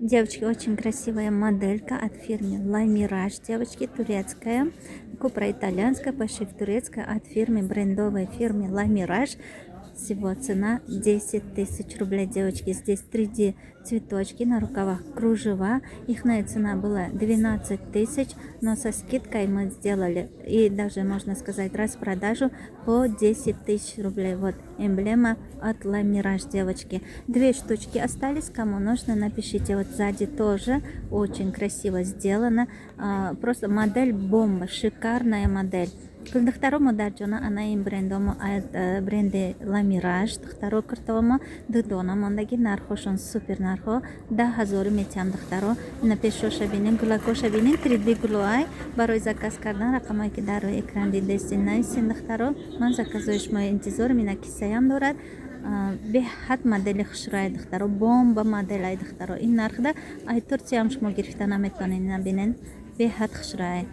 Девочки, очень красивая моделька от фирмы La Mirage. Девочки, турецкая, купра итальянская, пошив турецкая от фирмы, брендовой фирмы La Mirage. Всего цена 10 тысяч рублей, девочки. Здесь 3D цветочки на рукавах, кружева. Ихная цена была 12 тысяч, но со скидкой мы сделали, и даже можно сказать распродажу, по 10 тысяч рублей. Вот эмблема от La Mirage, девочки. Две штучки остались, кому нужно, напишите. Вот сзади тоже очень красиво сделано. Просто модель бомба, шикарная модель. Второму даржона она им брендому бренде La Mirage. Второй картовому дудона мондаги нархошон супер нархо да хазори метям дхтаро напишу шабинин гулако шабинин 3D гулуай барой заказ кардан рақамай ки дар экран дидестин найсин дхтаро ман заказуеш мо интизор мина кисаям дорад беҳад модели хушрай дхтаро бомба модель ай дхтаро ин нархда ай турсиям шумо гирифта наметонин набинен беҳад хушрай.